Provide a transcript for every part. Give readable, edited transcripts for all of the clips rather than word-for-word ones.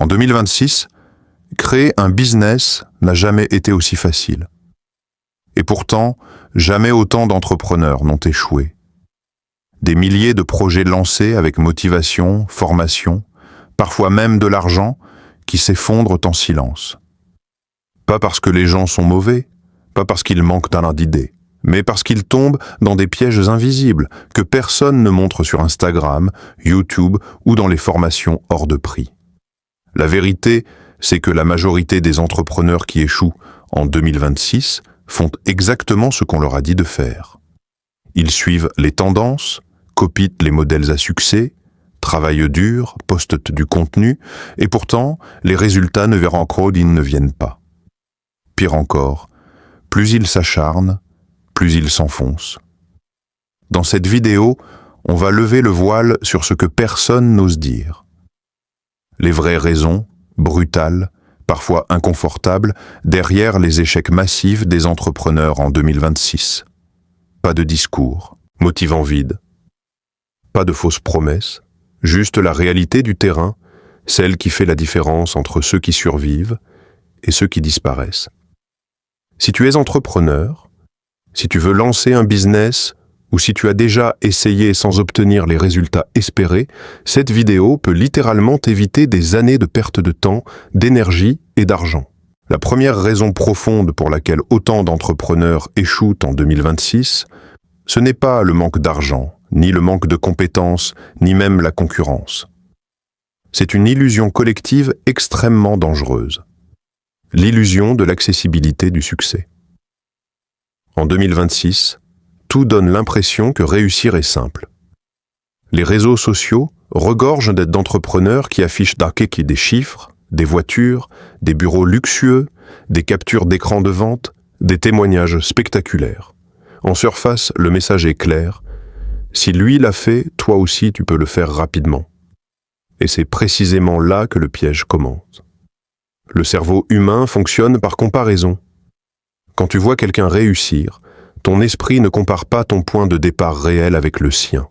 En 2026, créer un business n'a jamais été aussi facile. Et pourtant, jamais autant d'entrepreneurs n'ont échoué. Des milliers de projets lancés avec motivation, formation, parfois même de l'argent, qui s'effondrent en silence. Pas parce que les gens sont mauvais, pas parce qu'ils manquent talent d'idées, mais parce qu'ils tombent dans des pièges invisibles que personne ne montre sur Instagram, YouTube ou dans les formations hors de prix. La vérité, c'est que la majorité des entrepreneurs qui échouent en 2026 font exactement ce qu'on leur a dit de faire. Ils suivent les tendances, copient les modèles à succès, travaillent dur, postent du contenu, et pourtant, les résultats ne ne viennent pas. Pire encore, plus ils s'acharnent, plus ils s'enfoncent. Dans cette vidéo, on va lever le voile sur ce que personne n'ose dire. Les vraies raisons, brutales, parfois inconfortables, derrière les échecs massifs des entrepreneurs en 2026. Pas de discours, motivant vide. Pas de fausses promesses, juste la réalité du terrain, celle qui fait la différence entre ceux qui survivent et ceux qui disparaissent. Si tu es entrepreneur, si tu veux lancer un business ou si tu as déjà essayé sans obtenir les résultats espérés, cette vidéo peut littéralement t'éviter des années de perte de temps, d'énergie et d'argent. La première raison profonde pour laquelle autant d'entrepreneurs échouent en 2026, ce n'est pas le manque d'argent, ni le manque de compétences, ni même la concurrence. C'est une illusion collective extrêmement dangereuse. L'illusion de l'accessibilité du succès. En 2026, tout donne l'impression que réussir est simple. Les réseaux sociaux regorgent d'entrepreneurs qui affichent des chiffres, des voitures, des bureaux luxueux, des captures d'écran de vente, des témoignages spectaculaires. En surface, le message est clair. Si lui l'a fait, toi aussi tu peux le faire rapidement. Et c'est précisément là que le piège commence. Le cerveau humain fonctionne par comparaison. Quand tu vois quelqu'un réussir, ton esprit ne compare pas ton point de départ réel avec le sien.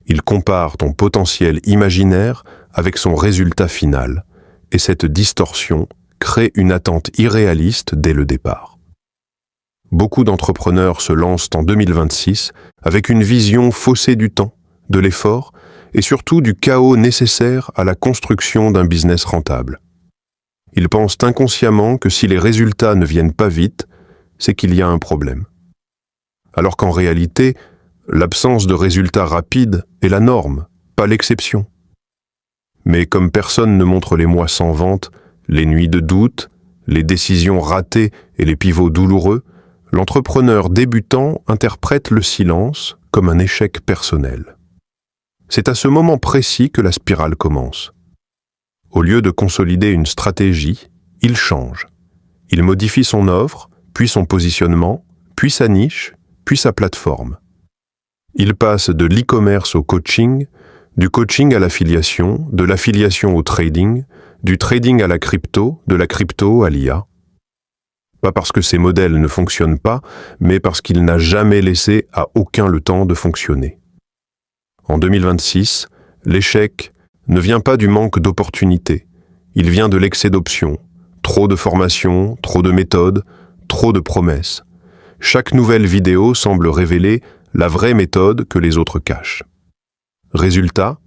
Il compare ton potentiel imaginaire avec son résultat final, et cette distorsion crée une attente irréaliste dès le départ. Beaucoup d'entrepreneurs se lancent en 2026 avec une vision faussée du temps, de l'effort et surtout du chaos nécessaire à la construction d'un business rentable. Ils pensent inconsciemment que si les résultats ne viennent pas vite, c'est qu'il y a un problème. Alors qu'en réalité, l'absence de résultats rapides est la norme, pas l'exception. Mais comme personne ne montre les mois sans vente, les nuits de doute, les décisions ratées et les pivots douloureux, l'entrepreneur débutant interprète le silence comme un échec personnel. C'est à ce moment précis que la spirale commence. Au lieu de consolider une stratégie, il change. Il modifie son offre, puis son positionnement, puis sa niche, puis sa plateforme. Il passe de l'e-commerce au coaching, du coaching à l'affiliation, de l'affiliation au trading, du trading à la crypto, de la crypto à l'IA. Pas parce que ces modèles ne fonctionnent pas, mais parce qu'il n'a jamais laissé à aucun le temps de fonctionner. En 2026, l'échec ne vient pas du manque d'opportunités, il vient de l'excès d'options, trop de formations, trop de méthodes, trop de promesses. Chaque nouvelle vidéo semble révéler la vraie méthode que les autres cachent. Résultat,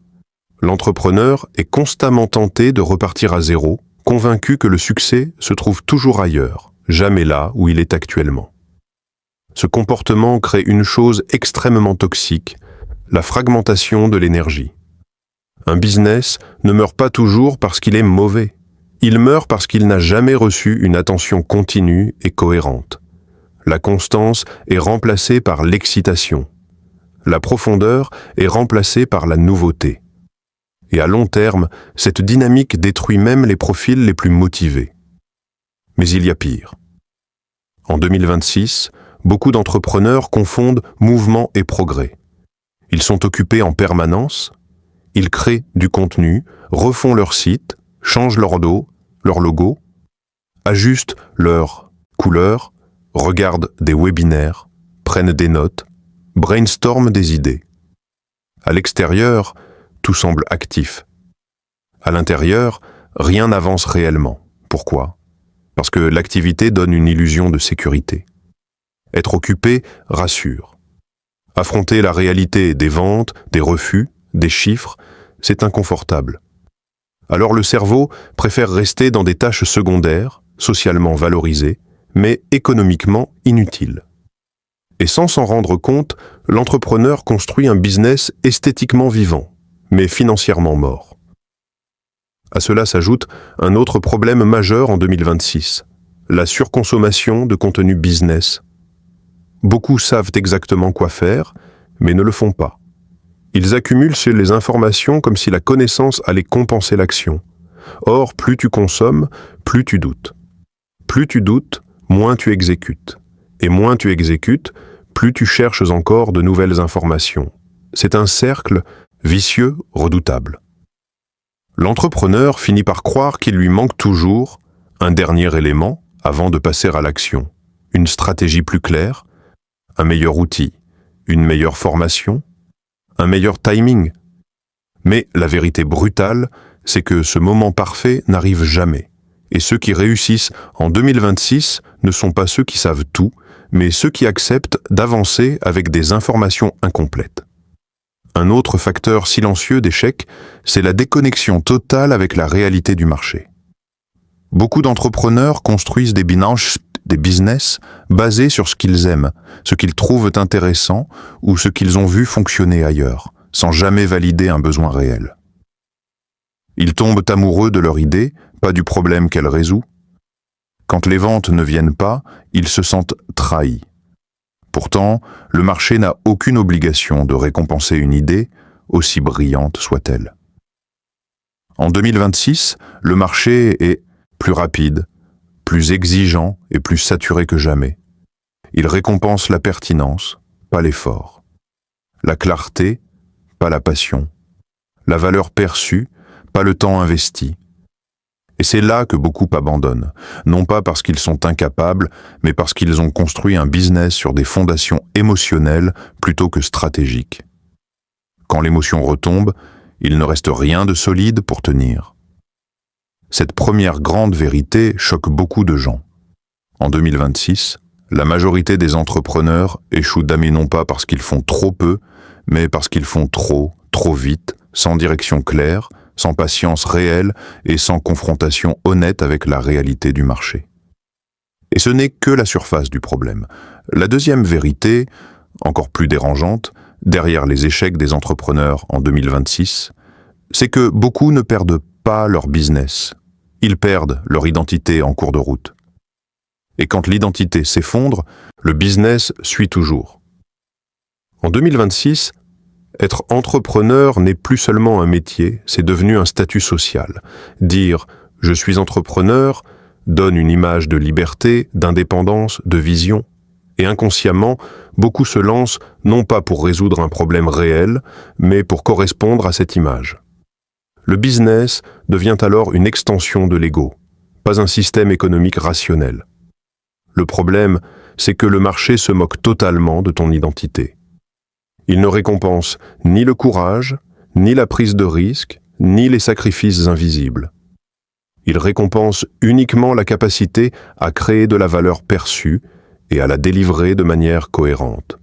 l'entrepreneur est constamment tenté de repartir à zéro, convaincu que le succès se trouve toujours ailleurs, jamais là où il est actuellement. Ce comportement crée une chose extrêmement toxique, la fragmentation de l'énergie. Un business ne meurt pas toujours parce qu'il est mauvais. Il meurt parce qu'il n'a jamais reçu une attention continue et cohérente. La constance est remplacée par l'excitation. La profondeur est remplacée par la nouveauté. Et à long terme, cette dynamique détruit même les profils les plus motivés. Mais il y a pire. En 2026, beaucoup d'entrepreneurs confondent mouvement et progrès. Ils sont occupés en permanence, ils créent du contenu, refont leur site, changent leur logo, ajustent leur couleur, regardent des webinaires, prennent des notes, brainstorment des idées. À l'extérieur, tout semble actif. À l'intérieur, rien n'avance réellement. Pourquoi? Parce que l'activité donne une illusion de sécurité. Être occupé rassure. Affronter la réalité des ventes, des refus, des chiffres, c'est inconfortable. Alors le cerveau préfère rester dans des tâches secondaires, socialement valorisées, mais économiquement inutiles. Et sans s'en rendre compte, l'entrepreneur construit un business esthétiquement vivant, mais financièrement mort. À cela s'ajoute un autre problème majeur en 2026, la surconsommation de contenu business. Beaucoup savent exactement quoi faire, mais ne le font pas. Ils accumulent sur les informations comme si la connaissance allait compenser l'action. Or, plus tu consommes, plus tu doutes. Plus tu doutes, moins tu exécutes. Et moins tu exécutes, plus tu cherches encore de nouvelles informations. C'est un cercle vicieux, redoutable. L'entrepreneur finit par croire qu'il lui manque toujours un dernier élément avant de passer à l'action. Une stratégie plus claire, un meilleur outil, une meilleure formation, un meilleur timing. Mais la vérité brutale, c'est que ce moment parfait n'arrive jamais. Et ceux qui réussissent en 2026 ne sont pas ceux qui savent tout, mais ceux qui acceptent d'avancer avec des informations incomplètes. Un autre facteur silencieux d'échec, c'est la déconnexion totale avec la réalité du marché. Beaucoup d'entrepreneurs construisent des business basés sur ce qu'ils aiment, ce qu'ils trouvent intéressant ou ce qu'ils ont vu fonctionner ailleurs, sans jamais valider un besoin réel. Ils tombent amoureux de leur idée, pas du problème qu'elle résout. Quand les ventes ne viennent pas, ils se sentent trahis. Pourtant, le marché n'a aucune obligation de récompenser une idée, aussi brillante soit-elle. En 2026, le marché est plus rapide, plus exigeant et plus saturé que jamais. Il récompense la pertinence, pas l'effort. La clarté, pas la passion. La valeur perçue, pas le temps investi. Et c'est là que beaucoup abandonnent, non pas parce qu'ils sont incapables, mais parce qu'ils ont construit un business sur des fondations émotionnelles plutôt que stratégiques. Quand l'émotion retombe, il ne reste rien de solide pour tenir. Cette première grande vérité choque beaucoup de gens. En 2026, la majorité des entrepreneurs échouent d'amis non pas parce qu'ils font trop peu, mais parce qu'ils font trop vite, sans direction claire, sans patience réelle et sans confrontation honnête avec la réalité du marché. Et ce n'est que la surface du problème. La deuxième vérité, encore plus dérangeante, derrière les échecs des entrepreneurs en 2026, c'est que beaucoup ne perdent pas leur business. Ils perdent leur identité en cours de route. Et quand l'identité s'effondre, le business suit toujours. En 2026, être entrepreneur n'est plus seulement un métier, c'est devenu un statut social. Dire « je suis entrepreneur » donne une image de liberté, d'indépendance, de vision. Et inconsciemment, beaucoup se lancent non pas pour résoudre un problème réel, mais pour correspondre à cette image. Le business devient alors une extension de l'ego, pas un système économique rationnel. Le problème, c'est que le marché se moque totalement de ton identité. Il ne récompense ni le courage, ni la prise de risque, ni les sacrifices invisibles. Il récompense uniquement la capacité à créer de la valeur perçue et à la délivrer de manière cohérente.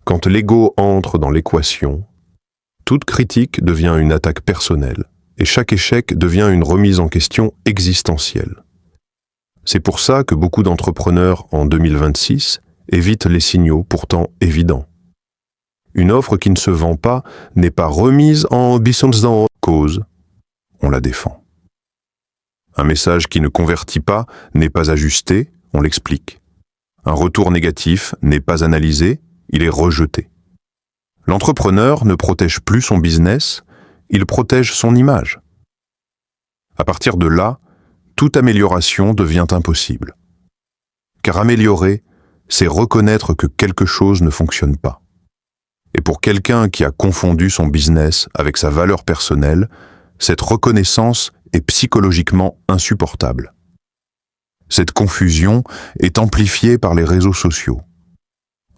Quand l'ego entre dans l'équation, toute critique devient une attaque personnelle et chaque échec devient une remise en question existentielle. C'est pour ça que beaucoup d'entrepreneurs en 2026 évitent les signaux pourtant évidents. Une offre qui ne se vend pas n'est pas remise en cause, on la défend. Un message qui ne convertit pas n'est pas ajusté, on l'explique. Un retour négatif n'est pas analysé, il est rejeté. L'entrepreneur ne protège plus son business, il protège son image. À partir de là, toute amélioration devient impossible. Car améliorer, c'est reconnaître que quelque chose ne fonctionne pas. Et pour quelqu'un qui a confondu son business avec sa valeur personnelle, cette reconnaissance est psychologiquement insupportable. Cette confusion est amplifiée par les réseaux sociaux.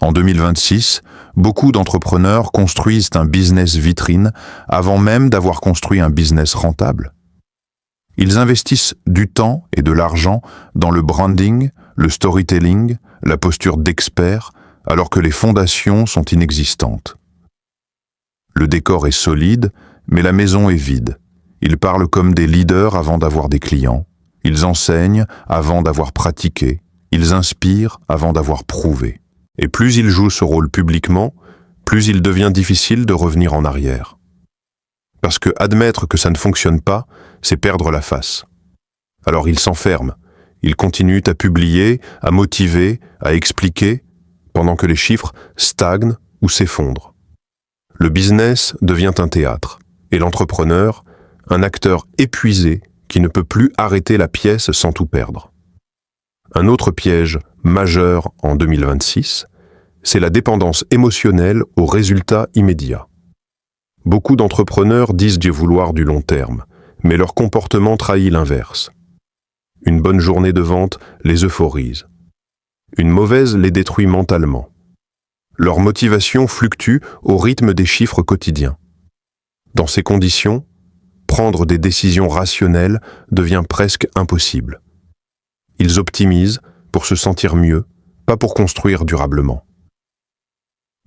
En 2026, beaucoup d'entrepreneurs construisent un business vitrine avant même d'avoir construit un business rentable. Ils investissent du temps et de l'argent dans le branding, le storytelling, la posture d'expert, alors que les fondations sont inexistantes. Le décor est solide, mais la maison est vide. Ils parlent comme des leaders avant d'avoir des clients. Ils enseignent avant d'avoir pratiqué. Ils inspirent avant d'avoir prouvé. Et plus ils jouent ce rôle publiquement, plus il devient difficile de revenir en arrière. Parce que admettre que ça ne fonctionne pas, c'est perdre la face. Alors ils s'enferment. Ils continuent à publier, à motiver, à expliquer, pendant que les chiffres stagnent ou s'effondrent. Le business devient un théâtre, et l'entrepreneur, un acteur épuisé qui ne peut plus arrêter la pièce sans tout perdre. Un autre piège majeur en 2026, c'est la dépendance émotionnelle aux résultats immédiats. Beaucoup d'entrepreneurs disent vouloir du long terme, mais leur comportement trahit l'inverse. Une bonne journée de vente les euphorise. Une mauvaise les détruit mentalement. Leur motivation fluctue au rythme des chiffres quotidiens. Dans ces conditions, prendre des décisions rationnelles devient presque impossible. Ils optimisent pour se sentir mieux, pas pour construire durablement.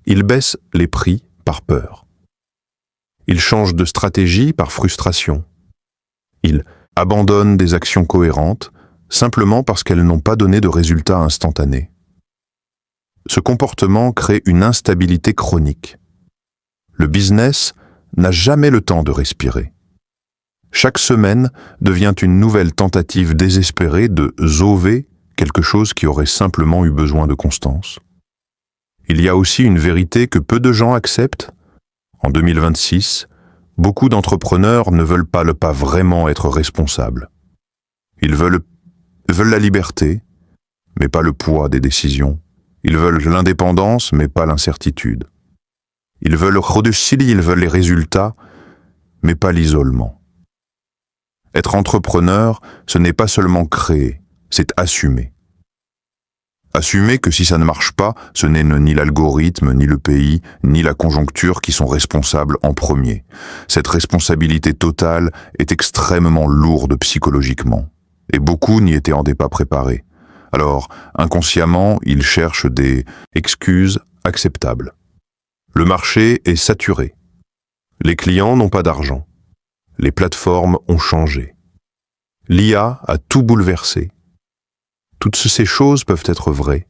Ils baissent les prix par peur. Ils changent de stratégie par frustration. Ils abandonnent des actions cohérentes simplement parce qu'elles n'ont pas donné de résultats instantanés. Ce comportement crée une instabilité chronique. Le business n'a jamais le temps de respirer. Chaque semaine devient une nouvelle tentative désespérée de sauver quelque chose qui aurait simplement eu besoin de constance. Il y a aussi une vérité que peu de gens acceptent. En 2026, beaucoup d'entrepreneurs ne veulent pas vraiment être responsables. Ils veulent la liberté, mais pas le poids des décisions. Ils veulent l'indépendance, mais pas l'incertitude. Ils veulent les résultats, mais pas l'isolement. Être entrepreneur, ce n'est pas seulement créer, c'est assumer. Assumer que si ça ne marche pas, ce n'est ni l'algorithme, ni le pays, ni la conjoncture qui sont responsables en premier. Cette responsabilité totale est extrêmement lourde psychologiquement, et beaucoup n'y étaient pas préparés. Alors, inconsciemment, ils cherchent des excuses acceptables. Le marché est saturé. Les clients n'ont pas d'argent. Les plateformes ont changé. L'IA a tout bouleversé. Toutes ces choses peuvent être vraies,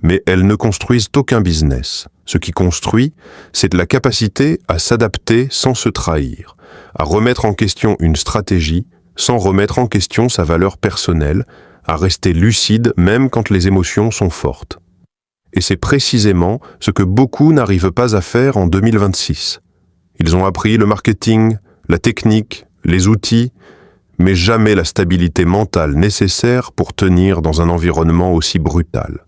mais elles ne construisent aucun business. Ce qui construit, c'est la capacité à s'adapter sans se trahir, à remettre en question une stratégie sans remettre en question sa valeur personnelle, à rester lucide même quand les émotions sont fortes. Et c'est précisément ce que beaucoup n'arrivent pas à faire en 2026. Ils ont appris le marketing, la technique, les outils, mais jamais la stabilité mentale nécessaire pour tenir dans un environnement aussi brutal.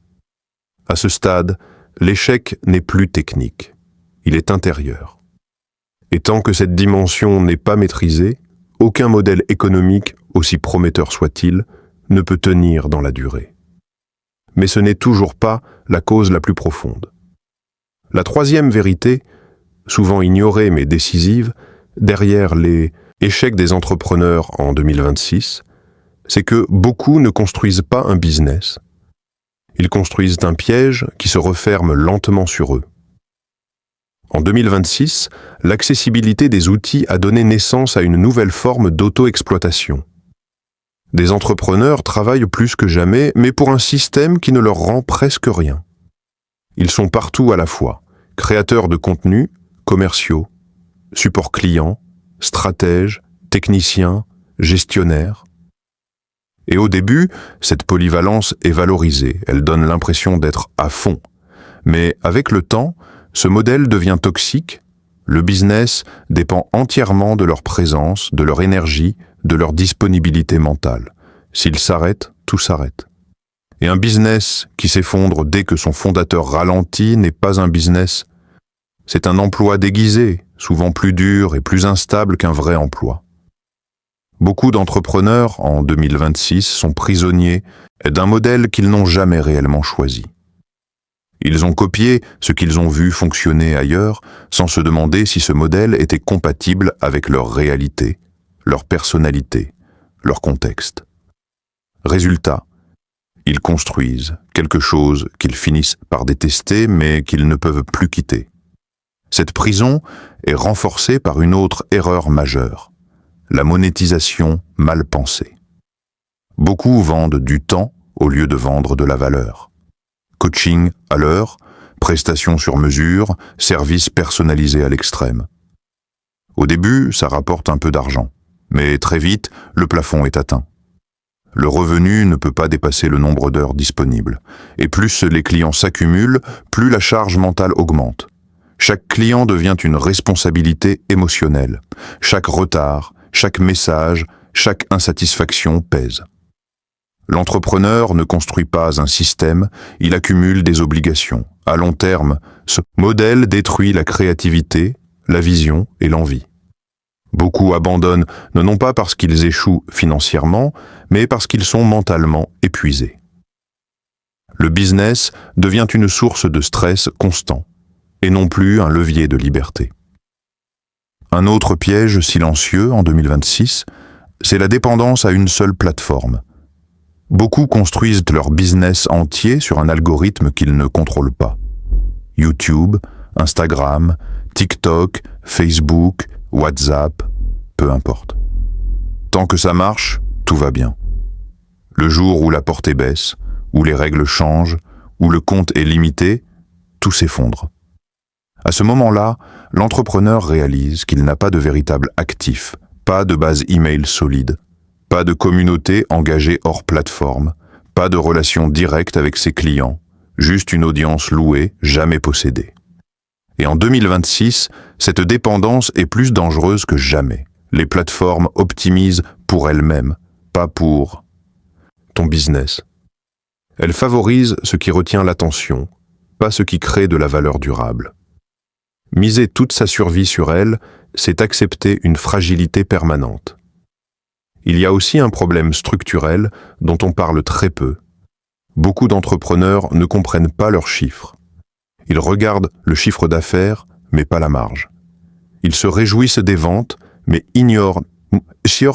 À ce stade, l'échec n'est plus technique, il est intérieur. Et tant que cette dimension n'est pas maîtrisée, aucun modèle économique, aussi prometteur soit-il, ne peut tenir dans la durée. Mais ce n'est toujours pas la cause la plus profonde. La troisième vérité, souvent ignorée mais décisive, derrière les échecs des entrepreneurs en 2026, c'est que beaucoup ne construisent pas un business. Ils construisent un piège qui se referme lentement sur eux. En 2026, l'accessibilité des outils a donné naissance à une nouvelle forme d'auto-exploitation. Des entrepreneurs travaillent plus que jamais, mais pour un système qui ne leur rend presque rien. Ils sont partout à la fois, créateurs de contenu, commerciaux, support client, stratèges, techniciens, gestionnaires. Et au début, cette polyvalence est valorisée, elle donne l'impression d'être à fond. Mais avec le temps, ce modèle devient toxique, le business dépend entièrement de leur présence, de leur énergie, de leur disponibilité mentale. S'ils s'arrêtent, tout s'arrête. Et un business qui s'effondre dès que son fondateur ralentit n'est pas un business. C'est un emploi déguisé, souvent plus dur et plus instable qu'un vrai emploi. Beaucoup d'entrepreneurs, en 2026, sont prisonniers d'un modèle qu'ils n'ont jamais réellement choisi. Ils ont copié ce qu'ils ont vu fonctionner ailleurs, sans se demander si ce modèle était compatible avec leur réalité, leur personnalité, leur contexte. Résultat, ils construisent quelque chose qu'ils finissent par détester mais qu'ils ne peuvent plus quitter. Cette prison est renforcée par une autre erreur majeure, la monétisation mal pensée. Beaucoup vendent du temps au lieu de vendre de la valeur. Coaching à l'heure, prestations sur mesure, services personnalisés à l'extrême. Au début, ça rapporte un peu d'argent, mais très vite, le plafond est atteint. Le revenu ne peut pas dépasser le nombre d'heures disponibles. Et plus les clients s'accumulent, plus la charge mentale augmente. Chaque client devient une responsabilité émotionnelle. Chaque retard, chaque message, chaque insatisfaction pèse. L'entrepreneur ne construit pas un système, il accumule des obligations. À long terme, ce modèle détruit la créativité, la vision et l'envie. Beaucoup abandonnent, non pas parce qu'ils échouent financièrement, mais parce qu'ils sont mentalement épuisés. Le business devient une source de stress constant, et non plus un levier de liberté. Un autre piège silencieux en 2026, c'est la dépendance à une seule plateforme. Beaucoup construisent leur business entier sur un algorithme qu'ils ne contrôlent pas. YouTube, Instagram, TikTok, Facebook, WhatsApp, peu importe. Tant que ça marche, tout va bien. Le jour où la portée baisse, où les règles changent, où le compte est limité, tout s'effondre. À ce moment-là, l'entrepreneur réalise qu'il n'a pas de véritable actif, pas de base email solide, pas de communauté engagée hors plateforme, pas de relation directe avec ses clients, juste une audience louée, jamais possédée. Et en 2026, cette dépendance est plus dangereuse que jamais. Les plateformes optimisent pour elles-mêmes, pas pour ton business. Elles favorisent ce qui retient l'attention, pas ce qui crée de la valeur durable. Miser toute sa survie sur elle, c'est accepter une fragilité permanente. Il y a aussi un problème structurel dont on parle très peu. Beaucoup d'entrepreneurs ne comprennent pas leurs chiffres. Ils regardent le chiffre d'affaires, mais pas la marge. Ils se réjouissent des ventes, mais ignorent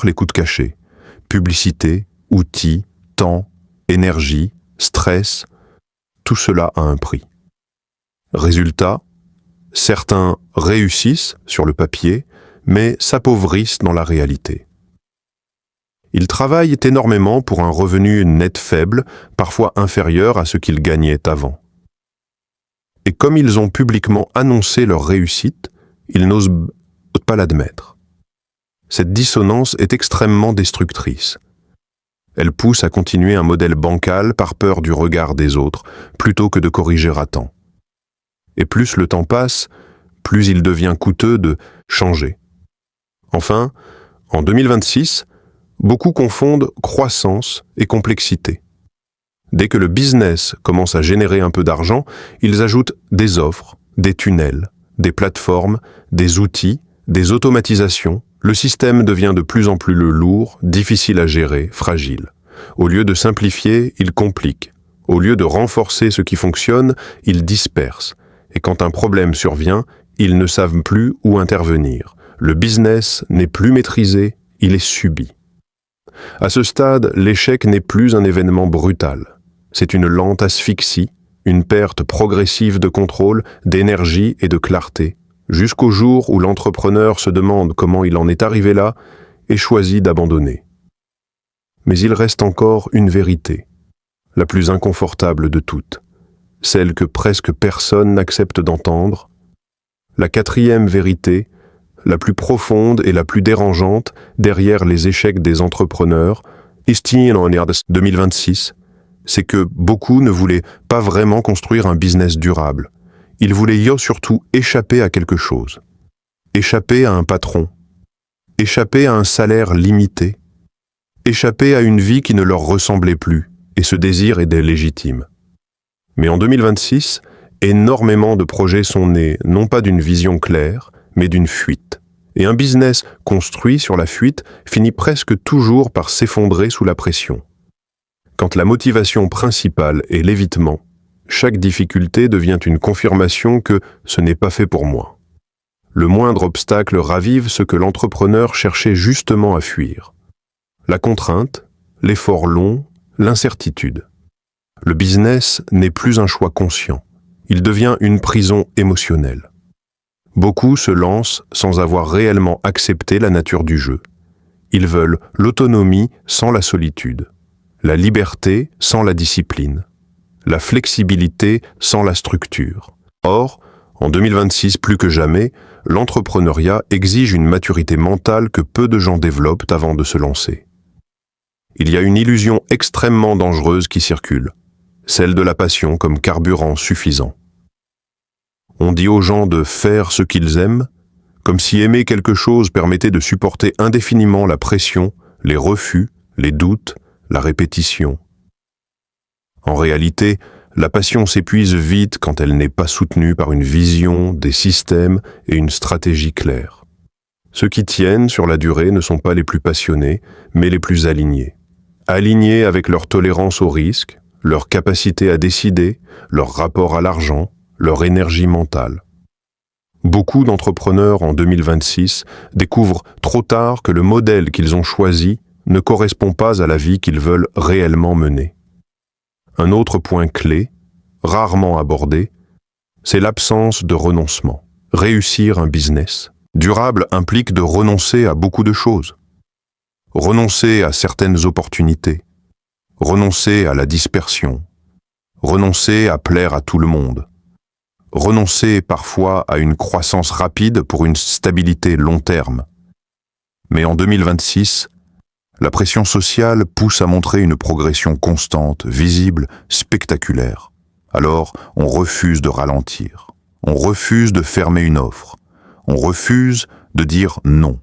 les coûts cachés. Publicité, outils, temps, énergie, stress, tout cela a un prix. Résultat, certains réussissent sur le papier, mais s'appauvrissent dans la réalité. Ils travaillent énormément pour un revenu net faible, parfois inférieur à ce qu'ils gagnaient avant. Et comme ils ont publiquement annoncé leur réussite, ils n'osent pas l'admettre. Cette dissonance est extrêmement destructrice. Elle pousse à continuer un modèle bancal par peur du regard des autres, plutôt que de corriger à temps. Et plus le temps passe, plus il devient coûteux de changer. Enfin, en 2026, beaucoup confondent croissance et complexité. Dès que le business commence à générer un peu d'argent, ils ajoutent des offres, des tunnels, des plateformes, des outils, des automatisations. Le système devient de plus en plus lourd, difficile à gérer, fragile. Au lieu de simplifier, il complique. Au lieu de renforcer ce qui fonctionne, il disperse. Et quand un problème survient, ils ne savent plus où intervenir. Le business n'est plus maîtrisé, il est subi. À ce stade, l'échec n'est plus un événement brutal. C'est une lente asphyxie, une perte progressive de contrôle, d'énergie et de clarté, jusqu'au jour où l'entrepreneur se demande comment il en est arrivé là et choisit d'abandonner. Mais il reste encore une vérité, la plus inconfortable de toutes, celle que presque personne n'accepte d'entendre, la quatrième vérité, la plus profonde et la plus dérangeante derrière les échecs des entrepreneurs, ici en 2026, c'est que beaucoup ne voulaient pas vraiment construire un business durable. Ils voulaient surtout échapper à quelque chose. Échapper à un patron. Échapper à un salaire limité. Échapper à une vie qui ne leur ressemblait plus, et ce désir était légitime. Mais en 2026, énormément de projets sont nés, non pas d'une vision claire, mais d'une fuite. Et un business construit sur la fuite finit presque toujours par s'effondrer sous la pression. Quand la motivation principale est l'évitement, chaque difficulté devient une confirmation que ce n'est pas fait pour moi. Le moindre obstacle ravive ce que l'entrepreneur cherchait justement à fuir. La contrainte, l'effort long, l'incertitude. Le business n'est plus un choix conscient. Il devient une prison émotionnelle. Beaucoup se lancent sans avoir réellement accepté la nature du jeu. Ils veulent l'autonomie sans la solitude, la liberté sans la discipline, la flexibilité sans la structure. Or, en 2026 plus que jamais, l'entrepreneuriat exige une maturité mentale que peu de gens développent avant de se lancer. Il y a une illusion extrêmement dangereuse qui circule, celle de la passion comme carburant suffisant. On dit aux gens de faire ce qu'ils aiment, comme si aimer quelque chose permettait de supporter indéfiniment la pression, les refus, les doutes, la répétition. En réalité, la passion s'épuise vite quand elle n'est pas soutenue par une vision, des systèmes et une stratégie claire. Ceux qui tiennent sur la durée ne sont pas les plus passionnés, mais les plus alignés. Alignés avec leur tolérance au risque, leur capacité à décider, leur rapport à l'argent, leur énergie mentale. Beaucoup d'entrepreneurs en 2026 découvrent trop tard que le modèle qu'ils ont choisi ne correspond pas à la vie qu'ils veulent réellement mener. Un autre point clé, rarement abordé, c'est l'absence de renoncement. Réussir un business durable implique de renoncer à beaucoup de choses. Renoncer à certaines opportunités, renoncer à la dispersion, renoncer à plaire à tout le monde, renoncer parfois à une croissance rapide pour une stabilité long terme. Mais en 2026, la pression sociale pousse à montrer une progression constante, visible, spectaculaire. Alors, on refuse de ralentir. On refuse de fermer une offre. On refuse de dire non.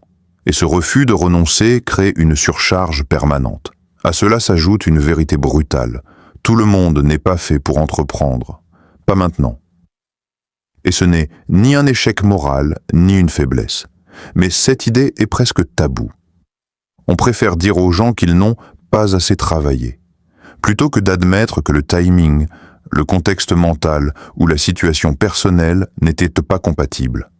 Et ce refus de renoncer crée une surcharge permanente. À cela s'ajoute une vérité brutale. Tout le monde n'est pas fait pour entreprendre. Pas maintenant. Et ce n'est ni un échec moral, ni une faiblesse. Mais cette idée est presque taboue. On préfère dire aux gens qu'ils n'ont pas assez travaillé, plutôt que d'admettre que le timing, le contexte mental ou la situation personnelle n'étaient pas compatibles.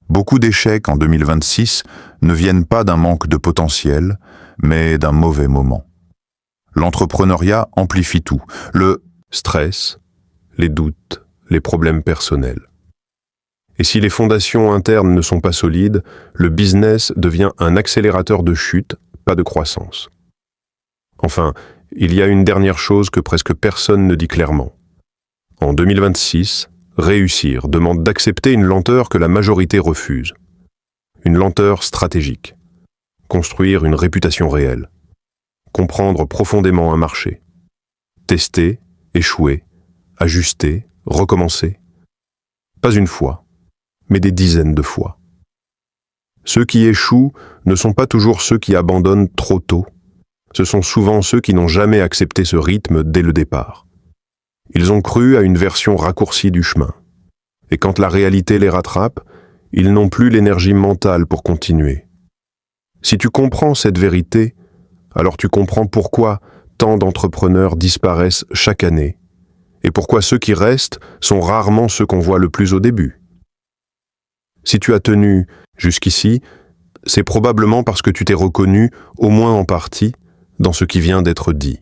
Beaucoup d'échecs en 2026 ne viennent pas d'un manque de potentiel, mais d'un mauvais moment. L'entrepreneuriat amplifie tout, le stress, les doutes, les problèmes personnels. Et si les fondations internes ne sont pas solides, le business devient un accélérateur de chute, pas de croissance. Enfin, il y a une dernière chose que presque personne ne dit clairement. En 2026, réussir demande d'accepter une lenteur que la majorité refuse. Une lenteur stratégique. Construire une réputation réelle. Comprendre profondément un marché. Tester, échouer, ajuster, recommencer. Pas une fois, mais des dizaines de fois. Ceux qui échouent ne sont pas toujours ceux qui abandonnent trop tôt. Ce sont souvent ceux qui n'ont jamais accepté ce rythme dès le départ. Ils ont cru à une version raccourcie du chemin. Et quand la réalité les rattrape, ils n'ont plus l'énergie mentale pour continuer. Si tu comprends cette vérité, alors tu comprends pourquoi tant d'entrepreneurs disparaissent chaque année et pourquoi ceux qui restent sont rarement ceux qu'on voit le plus au début. Si tu as tenu jusqu'ici, c'est probablement parce que tu t'es reconnu, au moins en partie, dans ce qui vient d'être dit.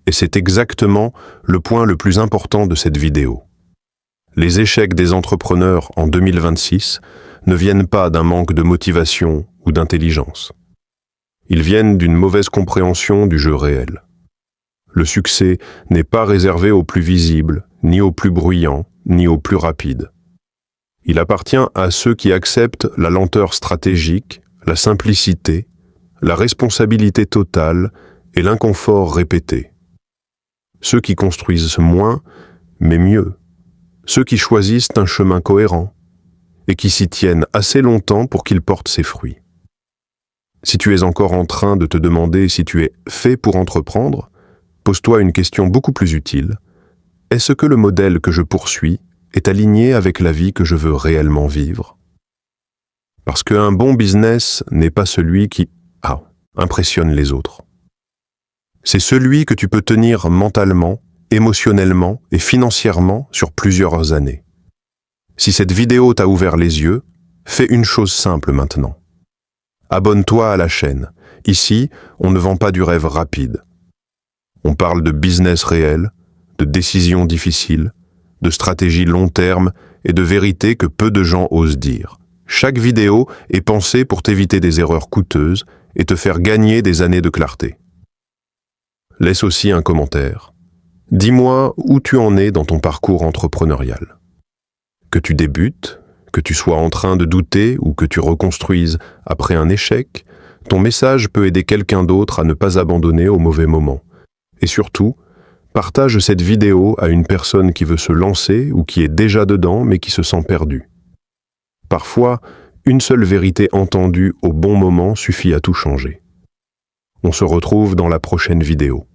Et c'est exactement le point le plus important de cette vidéo. Les échecs des entrepreneurs en 2026 ne viennent pas d'un manque de motivation ou d'intelligence. Ils viennent d'une mauvaise compréhension du jeu réel. Le succès n'est pas réservé aux plus visibles, ni aux plus bruyants, ni aux plus rapides. Il appartient à ceux qui acceptent la lenteur stratégique, la simplicité, la responsabilité totale et l'inconfort répété. Ceux qui construisent moins, mais mieux. Ceux qui choisissent un chemin cohérent et qui s'y tiennent assez longtemps pour qu'il porte ses fruits. Si tu es encore en train de te demander si tu es fait pour entreprendre, pose-toi une question beaucoup plus utile. Est-ce que le modèle que je poursuis est aligné avec la vie que je veux réellement vivre? Parce qu'un bon business n'est pas celui qui impressionne les autres. C'est celui que tu peux tenir mentalement, émotionnellement et financièrement sur plusieurs années. Si cette vidéo t'a ouvert les yeux, fais une chose simple maintenant. Abonne-toi à la chaîne. Ici, on ne vend pas du rêve rapide. On parle de business réel, de décisions difficiles, de stratégies long terme et de vérités que peu de gens osent dire. Chaque vidéo est pensée pour t'éviter des erreurs coûteuses et te faire gagner des années de clarté. Laisse aussi un commentaire. Dis-moi où tu en es dans ton parcours entrepreneurial. Que tu débutes, que tu sois en train de douter ou que tu reconstruises après un échec, ton message peut aider quelqu'un d'autre à ne pas abandonner au mauvais moment. Et surtout, partage cette vidéo à une personne qui veut se lancer ou qui est déjà dedans mais qui se sent perdue. Parfois, une seule vérité entendue au bon moment suffit à tout changer. On se retrouve dans la prochaine vidéo.